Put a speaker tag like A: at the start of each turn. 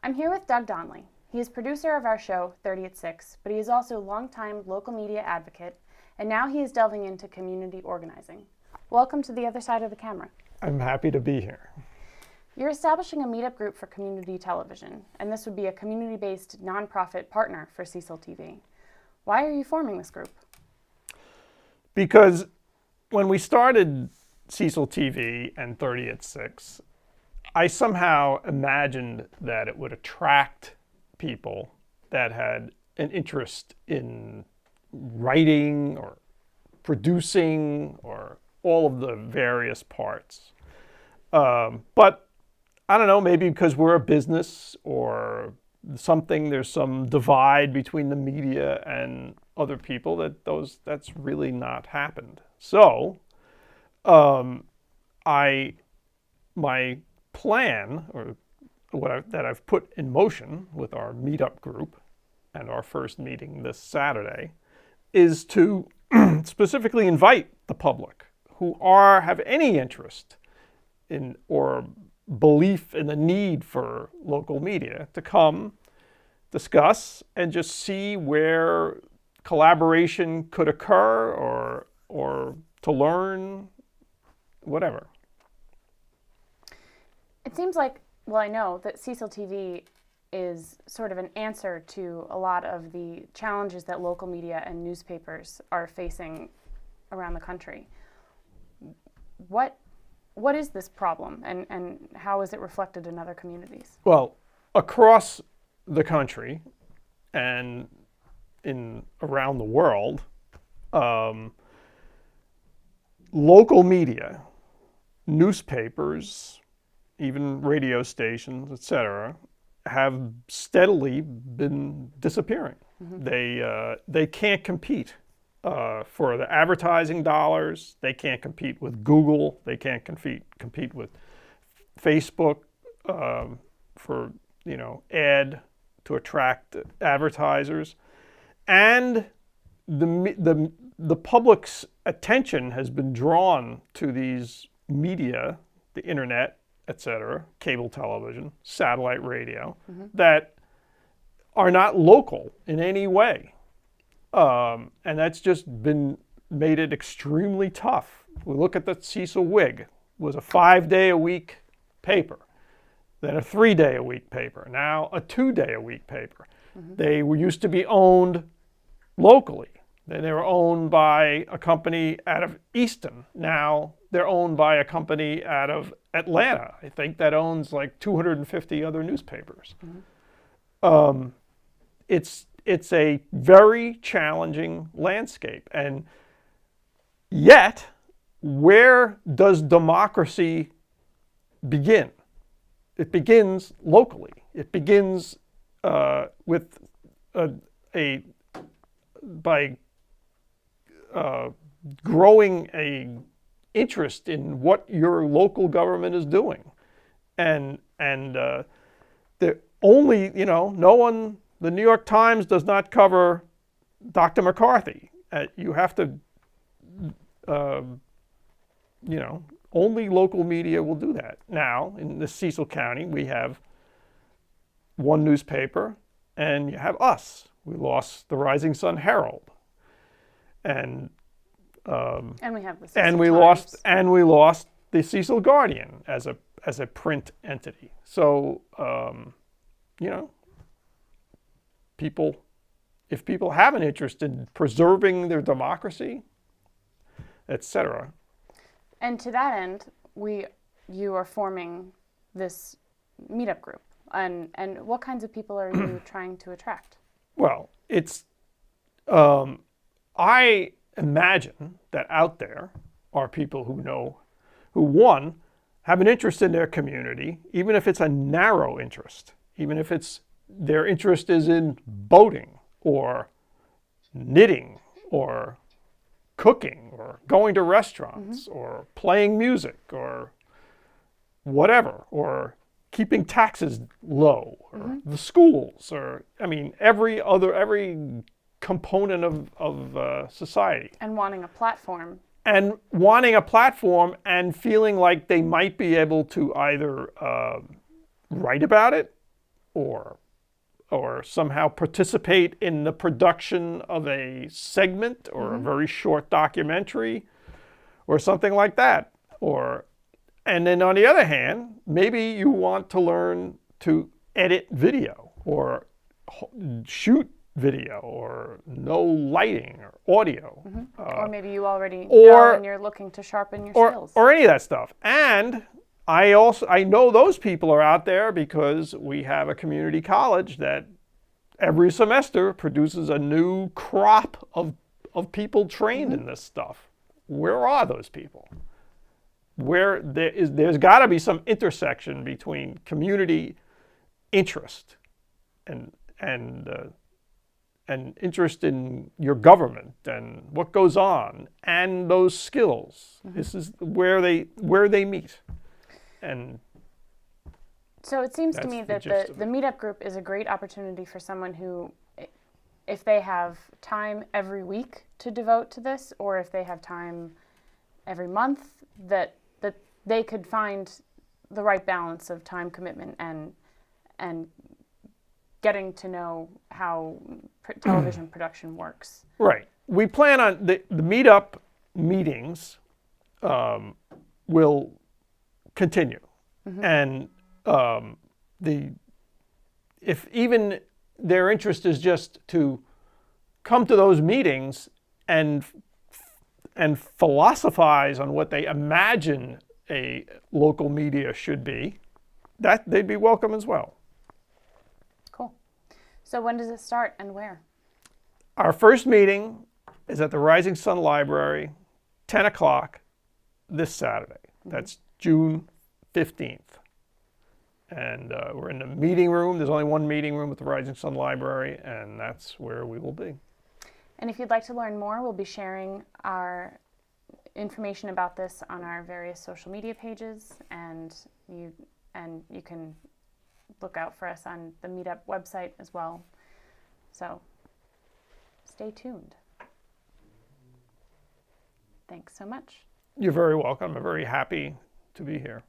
A: I'm here with Doug Donley. He is producer of our show, 30 at 6, but he is also a longtime local media advocate, and now he is delving into community organizing. Welcome to the other side of the camera.
B: I'm happy to be here.
A: You're establishing a meetup group for community television, and this would be a community-based nonprofit partner for Cecil TV. Why are you forming this group?
B: Because when we started Cecil TV and 30 at 6, I somehow imagined that it would attract people that had an interest in writing or producing or all of the various parts. But I don't know, maybe because we're a business or something, there's some divide between the media and other people that's really not happened. So my plan, or that I've put in motion with our Meetup group and our first meeting this Saturday, is to specifically invite the public who have any interest in or belief in the need for local media to come, discuss, and just see where collaboration could occur or to learn, whatever.
A: It seems like, well, I know that Cecil TV is sort of an answer to a lot of the challenges that local media and newspapers are facing around the country. What is this problem, and how is it reflected in other communities?
B: Well, across the country and around the world, local media, newspapers, even radio stations, etc., have steadily been disappearing. Mm-hmm. They can't compete for the advertising dollars. They can't compete with Google. They can't compete with Facebook for ad to attract advertisers, and the public's attention has been drawn to these media, the internet, etc., cable television, satellite radio, mm-hmm. that are not local in any way. And that's just made it extremely tough. We look at the Cecil Whig. It was a 5-day-a-week paper, then a 3-day-a-week paper, now a 2-day-a-week paper. Mm-hmm. They used to be owned locally. Then they were owned by a company out of Easton. Now they're owned by a company out of Atlanta. I think that owns like 250 other newspapers. Mm-hmm. It's a very challenging landscape. And yet, where does democracy begin? It begins locally. It begins by growing a interest in what your local government is doing, and the only no one. The New York Times does not cover Dr. McCarthy. You have to, only local media will do that. Now, in the Cecil County, we have one newspaper, and you have us. We lost the Rising Sun Herald, and
A: we have the Cecil
B: Times. we lost the Cecil Guardian as a print entity. So, if people have an interest in preserving their democracy, etc.
A: And to that end, you are forming this meetup group. And what kinds of people are you trying to attract?
B: Well, I imagine that out there are people who have an interest in their community, even if it's a narrow interest, even if their interest is in boating or knitting or cooking or going to restaurants, mm-hmm. or playing music or whatever, or keeping taxes low, or mm-hmm. the schools, or every component of society.
A: And wanting a platform.
B: And feeling like they might be able to either write about it or somehow participate in the production of a segment or a very short documentary or something like that. And then on the other hand, maybe you want to learn to edit video or shoot video or know lighting or audio.
A: Or maybe you already know and you're looking to sharpen your skills.
B: Or any of that stuff. And I know those people are out there because we have a community college that every semester produces a new crop of people trained in this stuff. Where are those people? There's got to be some intersection between community interest and interest in your government and what goes on and those skills. This is where they meet. And
A: so it seems to me that the Meetup group is a great opportunity for someone who, if they have time every week to devote to this, or if they have time every month, that they could find the right balance of time commitment and getting to know how television production works. Right.
B: We plan on the Meetup meetings will continue, and if even their interest is just to come to those meetings and philosophize on what they imagine a local media should be, that they'd be welcome as well.
A: Cool. So when does it start and where?
B: Our first meeting is at the Rising Sun Library, 10 o'clock this Saturday. That's June 15th. And we're in the meeting room. There's only one meeting room at the Rising Sun Library, and that's where we will be.
A: And if you'd like to learn more, we'll be sharing our information about this on our various social media pages, and you can look out for us on the Meetup website as well. So stay tuned. Thanks so much.
B: You're very welcome. I'm very happy to be here.